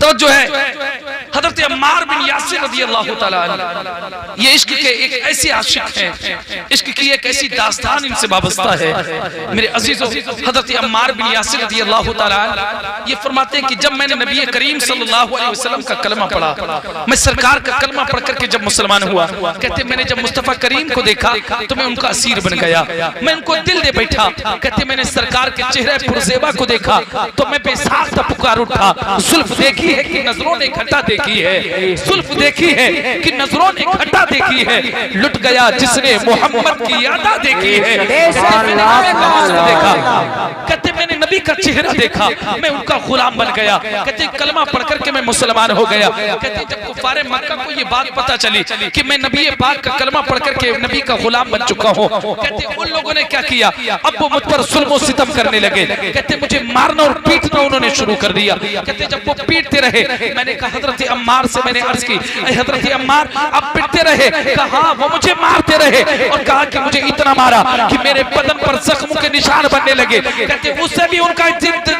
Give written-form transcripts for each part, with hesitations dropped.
तवज्जो है। हजरत अम्मार बिन यासिर रज़ियल्लाहु तआला अन्हु ये इश्क के एक ऐसे आशिक हैं, इश्क की एक ऐसी दास्तान इनसे वाबस्ता है। मेरे अजीजों, हजरत अम्मार बिन यासिर रज़ियल्लाहु तआला अन्हु ये फरमाते हैं कि जब मैंने नबी करीम सल्लल्लाहु अलैहि वसल्लम का कलमा पढ़ा, मैं सरकार का कलमा पढ़ करके जब मुसलमान हुआ, कहते मैंने जब मुस्तफा करीम को देखा तो मैं उनका असीर बन गया, मैं उनको दिल दे बैठा। कहते मैंने सरकार के चेहरे पुरज़ेबा को देखा तो मैं बेसाख्ता पुकार उठा। जुल्फ देखी है कि नजरों ने इकट्ठा देखी है, जुल्फ देखी है कि नजरों ने इकट्ठा देखी है, लुट गया जिसने मोहम्मद की यादा देखी है। कहते मैंने नबी का चेहरा देखा, मैं उनका गुलाम बन गया। कहते कलमा पढ़ करके मैं मुसलमान हो गया। कहते जब कुफारे मक्का को ये बात पता चली कि मैं नबी पाक का कलमा पढ़ करके नबी का गुलाम बन चुका हूँ, कहते उन लोगों ने क्या किया, अब वो मुझ पर जुल्म सितम करने लगे। कहते मुझे मारना और पीटना उन्होंने शुरू कर दिया। कहते जब वो पीटते रहे, मैंने कहा हजरत अम्मार से मैंने अर्ज की, हजरत अम्मार आप पीटते रहे? कहा वो मुझे मारते रहे और कहा कि मुझे इतना मारा कि मेरे बदन पर जख्मों के निशान बनने लगे। कहते उससे भी उनका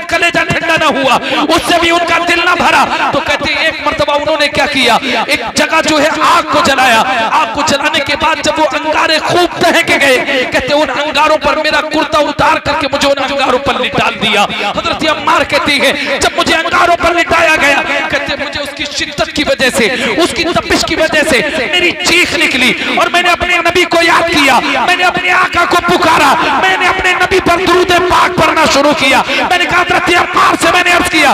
कलेजा ठंडा ना हुआ, उससे भी उनका दिल ना भरा। तो कहते एक मर्तबा उन्होंने क्या किया, एक जगह जो है आग को जलाया। आग को जलाने के बाद जब वो अंगारे खूब दहक गए, कहते उन अंगारों पर मेरा कुर्ता उतार करके मुझे उन अंगारों पर लिटाल दिया। हजरत अम्मार कहती है जब मुझे अंगारों पर लिटाया गया, कहते मुझे उसकी शिद्दत की वजह से, उसकी तपिश की वजह से मेरी चीख निकली और मैंने अपने नबी को याद किया, मैंने अपने आका को पुकारा, मैंने अपने नबी पर दुरूद पाक पढ़ना शुरू किया। मैंने कहा हजरत अम्मार से मैंने अर्ज किया,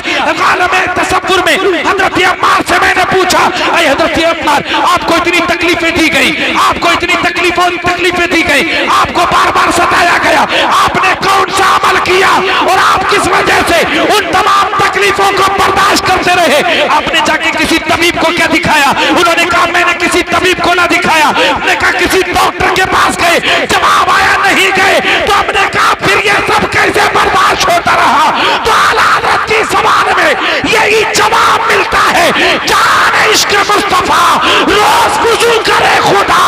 तसव्वुर में हजरत अम्मार से मैंने पूछा, अरे हजरत अम्मार आपको इतनी तकलीफें दी गई, आपको इतनी तकलीफें दी गई, आपको बार बार सताया गया, आपने कौन सा अमल किया और आप किस वजह से उन तमाम तकलीफों को बर्दाश्त करते रहे? आपने जाके किसी तबीब को क्या दिखाया? उन्होंने कहा मैंने किसी तबीब को ना दिखाया। हमने कहा किसी डॉक्टर के पास गए, जवाब आया नहीं गए। तो हमने कहा फिर ये सब कैसे बर्दाश्त होता रहा? तो आला हज़रत की ज़बान में यही जवाब मिलता है, जान इश्क मुस्तफा रोज गुज़ू करे खुदा,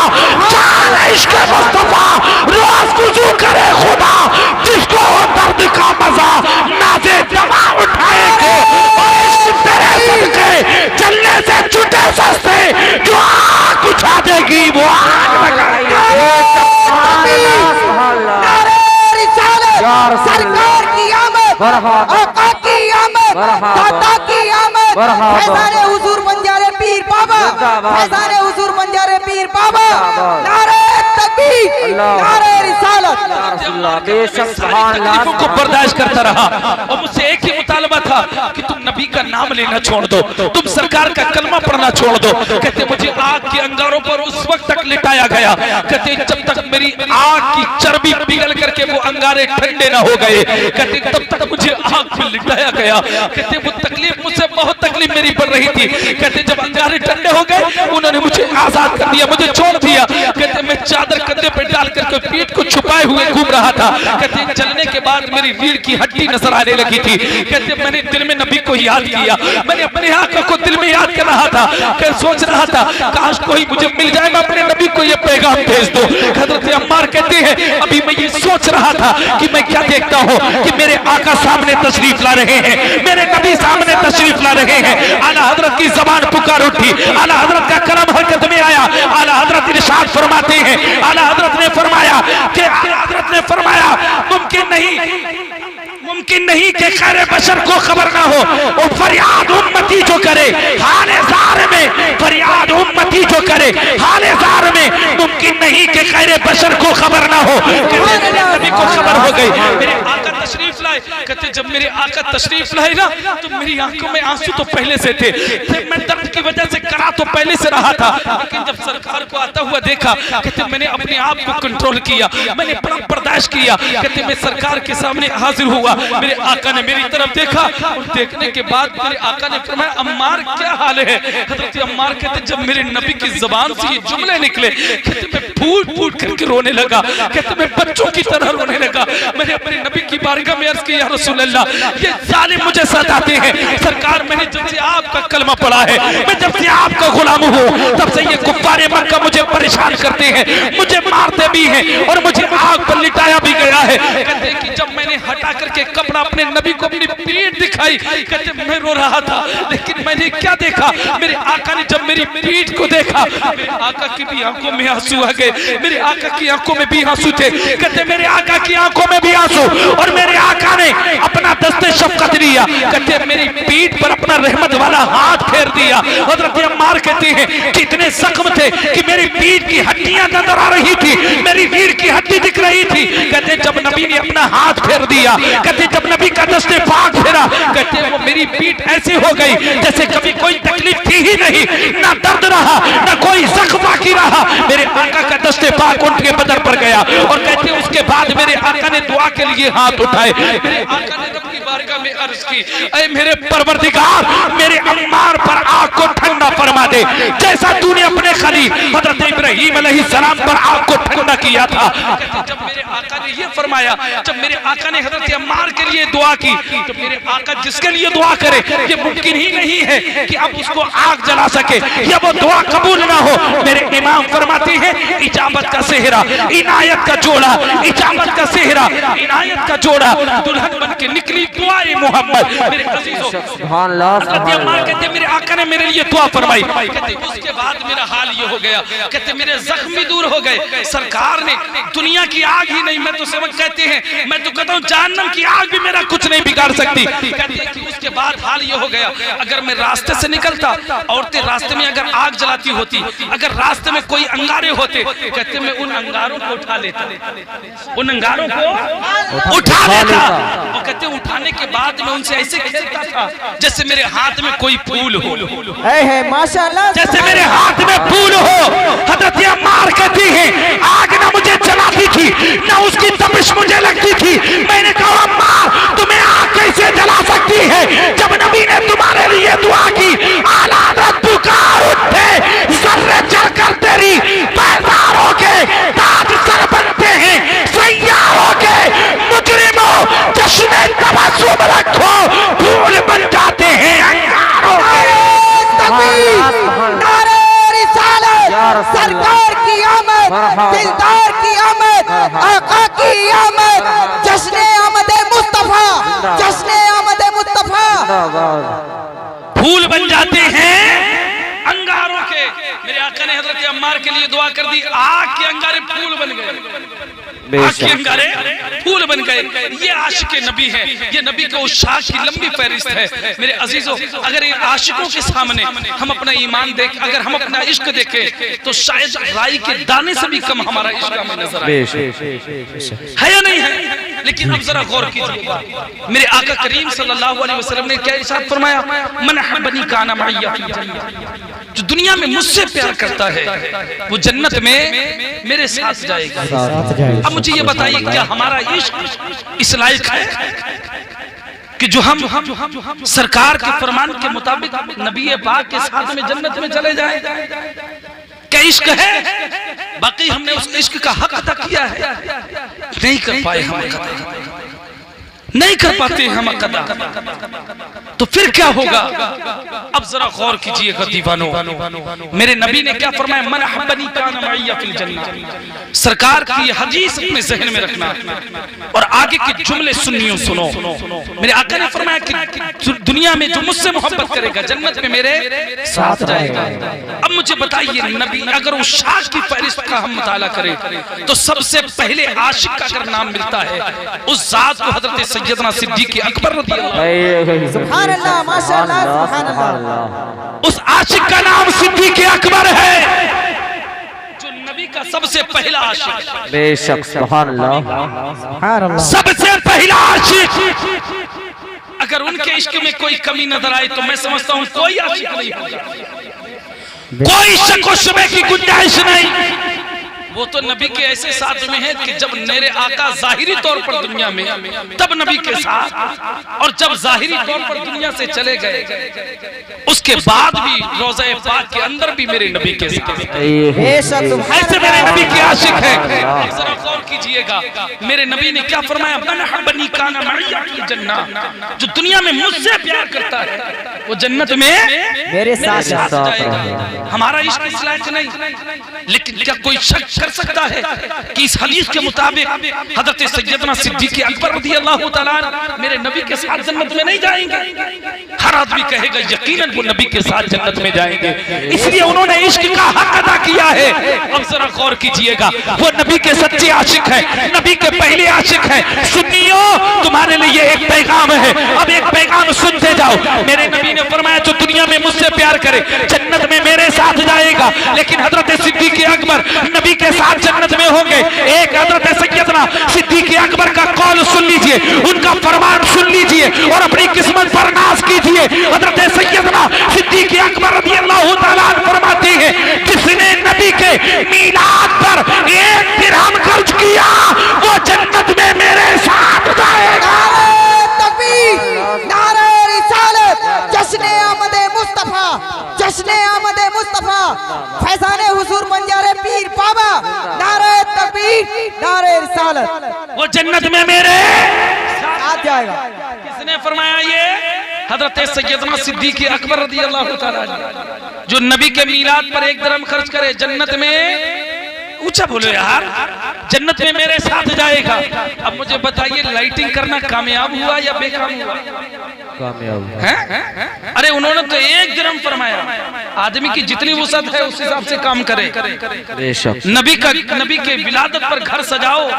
जान इश्क मुस्तफा रोज गुज़ू करे खुदा, जिसको हो दर्द का मजा नाज़े दवा उठाएंगे और इश्क तेरे सदके चलने से छूटे सस्ते, जो आग उठा देगी वो आग लगाएगी। सरकार की आमद, आका की आमद, दाता की आमद, फैज़ाने हुजूर बंजारे पीर बाबा, फैज़ाने हुजूर बंजारे पीर बाबा, नारे तकबीर, नारे रिसालत। बेशक तकलीफों को बर्दाश्त करता रहा और मुझसे एक ही मुतालबा था कि तुम नबी का नाम लेना छोड़ दो, तुम सरकार का कलमा पढ़ना छोड़ दो। कहते मुझे आग के अंगारों पर उस वक्त तक लिटाया गया, कहते जब तक मेरी आग की चर्बी पिघल करके वो अंगारे ठंडे ना हो गए, कहते तब तक मुझे आग में लिटाया गया। कहते वो तकलीफ मुझसे बहुत तकलीफ मेरी पड़ रही थी। कहते जब अंगारे ठंडे हो गए उन्होंने मुझे आजाद कर दिया, मुझे छोड़ दिया। कहते मैं चादर कंधे पे डाल करके पीठ को छुपाए हुए घूम रहा था। कहते चलने के बाद मेरी रीढ़ की हड्डी नजर आने लगी थी। कहते मैंने दिल में नबी को याद किया, मैंने अपने आका को दिल में याद कर रहा था, कहते सोच रहा था काश कोई मुझे मिल जाए, मैं अपने नबी को ये पैगाम भेज दूं। हजरत अम्मार कहते हैं अभी मैं ये सोच रहा था कि मैं क्या देखता हूँ कि मेरे आका सामने तशरीफ ला रहे हैं, मेरे नबी सामने तशरीफ ला रहे हैं। आला हजरत की जबान पुकार उठी, आला हजरत का कलम हरकत में आया। आला हजरत इरशाद फरमाते हैं, आला हजरत ने फरमाया कि आला हजरत ने फरमाया मुमकिन नहीं कि खैर बशर को खबर ना हो, और फरियाद उम्मती जो करे हाले ज़ार में, फरियाद उम्मती जो करे हाले ज़ार में, मुमकिन नहीं कि खैर बशर को खबर ना हो। मेरे नबी को खबर हो गई, मेरे आका तशरीफ लाए। कहते जब मेरे आका तशरीफ लाए ना तो मेरी आंखों में आंसू तो पहले से थे, मैं दर्द की वजह से करा तो पहले से रहा था, लेकिन जब सरकार को आता हुआ देखा, कहते मैंने अपने आप को कंट्रोल किया, मैंने बड़ा बर्दाश्त किया। कहते मैं सरकार के सामने हाजिर हुआ, मेरे आका ने मेरी तरफ देखा और देखने के बाद मेरे आका ने फरमाया अम्मार क्या हाल है? हजरत अम्मार कहते जब मेरे नबी की जुबान से ये जुमले निकले, कहते मैं फूट फूट करके रोने लगा, कहते मैं बच्चों की तरह रोने लगा। मैंने अपने नबी की बारगाह में अर्ज किया या रसूल अल्लाह, ये जालिम मुझे सताते हैं। सरकार मैंने जब से आपका कलमा पढ़ा है, मैं जब से आपका गुलाम हूँ तब से ये कुफ्फारे मक्का मुझे परेशान करते हैं, मुझे मारते भी हैं और मुझे आग पर लिटाया भी गया है। कहते हैं कि जब मैंने हटा करके कपड़ा अपने नबी को अपनी पीठ दिखाई, कहते मैं रो रहा था, लेकिन मैंने क्या देखा, मेरे आका ने जब मेरी पीठ को देखा, मेरे आका की भी आंखों में आंसू आ गए, मेरे आका की आंखों में भी आंसू थे। कहते मेरे आका की आंखों में भी आंसू, और मेरे आका ने अपना दस्ते शफकत लिया, कहते मेरी पीठ पर अपना रहमत वाला हाथ फेर दिया। हजरत अम्मार कहते हैं कि इतने जख्म थे कि मेरी पीठ की हड्डियां नजर आ रही थी, मेरी रीढ़ की हड्डी दिख रही थी। कहते जब नबी ने अपना हाथ फेर दिया, कहते जब नबी का दस्ते पाक फेरा, कहते वो मेरी पीठ ऐसी हो गई जैसे कभी कोई तकलीफ थी ही नहीं, ना दर्द रहा ना कोई जख्म बाकी रहा। मेरे आका का दस्ते पाक उनके बदन पर गया, और कहते उसके बाद मेरे आका ने दुआ के लिए हाथ उठाए। मेरे आका ने रब की बारगाह में अर्ज की, ऐ मेरे परवरदिगार, मेरे अम्मार पर आग को ठंडा फरमा दे, जैसा तूने अपने खलील हजरत इब्राहीम अलैहिस्सलाम पर आग को ठंडा किया था। जब मेरे आका ने ये फरमाया, जब मेरे आका ने हजरत अम्मार के लिए दुआ की, तो मेरे आका जिसके लिए दुआ करे ये मुमकिन ही नहीं है कि अब उसको आग जला सके या वो दुआ कबूल ना हो। मेरे इमाम फरमाते हैं इजाबत का सेहरा, इनायत का जोड़ा, इजाबत का सेहरा, इनायत का जोड़ा, दुल्हन बन के निकली दुआए मोहम्मद। मेरे अजीजों, सुभान अल्लाह, हजरत अम्मार कहते मेरे आका ने मेरे लिए दुआ फरमाई। कहते उसके बाद मेरा हाल ये हो गया, कहते मेरे जख्म भी दूर हो गए। सरकार ने दुनिया की आग ही नहीं, मैं तो समझ, कहते हैं मैं तो कहता हूँ जहन्नम की आग भी मेरा कुछ नहीं बिगाड़ सकती। कहते हैं कि उसके बाद हाल ये हो गया, अगर मैं रास्ते से निकलता, औरतें रास्ते में अगर आग जलाती होती, अगर रास्ते में कोई अंगारे होते, कहते मैं उन अंगारों को उठा लेता, उन अंगारों को उठा लेता। और कहते उठाने के बाद मैं उनसे ऐसे खेलता था जैसे मेरे हाथ में कोई फूल हो, माशाअल्लाह, जैसे मेरे हाथ में फूल हो। हजरत अम्मार कहती है आग ना मुझे जलाती थी ना उसकी तपिश मुझे लगती थी। मैंने कहा अम्मा तुम्हें आग कैसे जला सकती है, जब नबी ने तुम्हारे लिए दुआ की, आला पुकार उठे सर्रे चढ़कर तेरी पैदारों के ताज सर बनते हैं, सैयारों के मुजरिमों जश्न तबस्सुम रखो, फूल बन जाते हैं अंगारों के। नारे रिसालत, सरकार की आमद, दिलदार की आमद, आका की आमद, जश्न आमद मुस्तफा, जश्न आमद मुस्तफा। फूल बन जाते हैं अंगारों के। मेरे आका ने हजरत अम्मार के लिए दुआ कर दी, आग के अंगारे फूल बन गए, आग के अंगारे फूल बन गए। ये आशिक नबी है, ये नबी के उशाक की लंबी फहरिस्त है। मेरे अजीजों, अगर इन आशिकों के सामने हम अपना ईमान देख, अगर हम अपना इश्क देखें, तो शायद राई के दाने से भी कम हमारा इश्क हमें नजर आए, है या नहीं है? लेकिन अब जरा गौर कीजिए, मेरे आका करीम सल्लल्लाहु अलैहि वसल्लम ने क्या इरशाद फरमाया, मन अहब्बनी काना मइया फी जन्नत, जो दुनिया में मुझसे प्यार करता है वो जन्नत में मेरे साथ जाएगा। अब मुझे ये बताइए, क्या हमारा इश्क इस लायक है कि जो हम सरकार के फरमान के मुताबिक नबी पाक के साथ में जन्नत में चले जाएं? क्या इश्क है? बाकी हमने उस इश्क का हक अदा किया है, नहीं कर पाए हम अदा, नहीं कर पाते हम अदा, तो फिर क्या होगा? अब जरा गौर कीजिएगा दीवानों, मेरे नबी ने क्या फरमाया, मन अहब्बनी काना मइया फिल जन्नत। सरकार की ये हदीस अपने ज़हन में रखना और आगे के जुमले सुनियो, सुनो। मेरे आका ने फरमाया कि दुनिया में जो मुझसे मोहब्बत करेगा जन्नत में मेरे साथ जाएगा। अब मुझे बताइए, नबी अगर उस शाख की फहरिस्त का हम मुताला करें तो सबसे पहले आशिक का अगर नाम मिलता है उस जात को हजरत सैयदना सिद्दीक़ अकबर रज़ियल्लाहु, सुभान अल्लाह, माशाअल्लाह, सुभान अल्लाह। उस आशिक का नाम सिद्दीक़ अकबर है, जो नबी का सबसे पहला आशिक। बेशक, सुभान अल्लाह, सुभान अल्लाह। सबसे पहला आशिक। अगर उनके इश्क में कोई कमी नजर आए तो मैं समझता हूँ कोई आशिक नहीं होगा, कोई शक व शुबे की गुंजाइश नहीं। वो तो नबी के ऐसे साथ में है कि जब मेरे आका जाहिरी तौर पर दुनिया में, तब नबी के साथ, और जब जाहिरी तौर पर दुनिया से चले गए उसके बाद भी रोज़ा पाक के अंदर भी मेरे नबी के साथ, ऐसे मेरे नबी के आशिक है। जरा गौर कीजिएगा, मेरे नबी ने क्या फरमाया, मन अहब्बनी काना मइया फिल जन्नत, जो दुनिया में मुझसे प्यार करता है वो वो जन्नत में मेरे साथ जाएगा। हमारा इश्क इस लायक नहीं, लेकिन क्या कोई शक कर सकता है कि इस हदीस के मुताबिक हजरत सैयदना सिद्दीक़ अकबर रज़ियल्लाहु ताला मेरे नबी के साथ जन्नत में नहीं जाएंगे? हर आदमी कहेगा यकीनन वो नबी के साथ जन्नत में जाएंगे, इसलिए उन्होंने इश्क का हक अदा किया है। अब जरा गौर कीजिएगा, वो नबी के सच्चे आशिक हैं, नबी के पहले आशिक हैं। सुन्नियों, तुम्हारे लिए एक पैगाम है, अब एक पैगाम सुनते जाओ। मेरे नबी ने फरमाया जो दुनिया में मुझसे प्यार करे जन्नत में मेरे साथ जाएगा, लेकिन हजरत सिद्दीक़ अकबर नबी के साथ जन्नत में होंगे। एक हजरत सैयदना सिद्दीक़ अकबर का कौल सुन लीजिए, उनका फरमान सुन लीजिए और अपनी किस्मत पर नाज कीजिए। हजरत सैयदना सिद्दीक़ अकबर रज़ियल्लाहु ताला अन्हु फरमाते हैं, जिसने नबी के मीलाद पर 1 दिरहम खर्च किया वो जन्नत में मेरे साथ जाएगा। नारे रिसालत, जश्ने आमदे मुस्तफा, जश्ने आमदे मुस्तफा, फैजाने हुजूर बंजारे पीर बाबा। नारे तकबीर, नारे रिसालत, वो जन्नत में मेरे साथ जाएगा। किसने फरमाया ये? हजरत सैयदना सिद्दीक़ अकबर रज़ियल्लाहु ताला, जो नबी के मीलाद पर 1 दिरहम खर्च करे जन्नत में, ऊंचा बोलो यार, जन्नत में मेरे साथ जाएगा। अब मुझे बताइए, लाइटिंग करना कामयाब हुआ या बेकाम हुआ? कामयाब हैं? अरे उन्होंने तो 1 दिरहम फरमाया। आदमी की जितनी वुसअत है उस हिसाब से काम करे। बेशक नबी के विलादत पर घर सजाओ,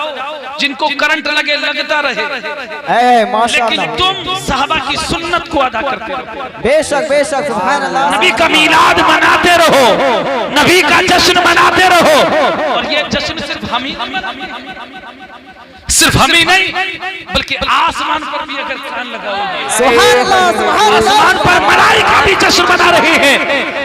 जिनको करंट लगे लगता रहे, लेकिन तुम सहाबा की सुन्नत को अदा करते रहो। बेशक बेशक, सुभान अल्लाह। नबी का मीलाद मनाते रहो, नबी का जश्न मनाते रहो। और ये जश्न सिर्फ हम ही नहीं, बल्कि आसमान पर भी अगर कान लगाओगे, सुभान अल्लाह, सुभान अल्लाह। आसमान पर मलाइका भी जश्न मना रहे हैं,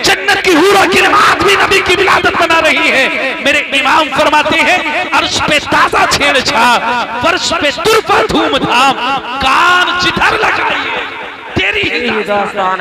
जन्नत की हूर और गिलमात भी नबी की विलादत मना रही है। मेरे इमाम फरमाते हैं, अर्श पे ताजा छेड़छाड़, फर्श पे तुरफा धूमधाम, कान जिधर लगाइए तेरी ही दास्तान।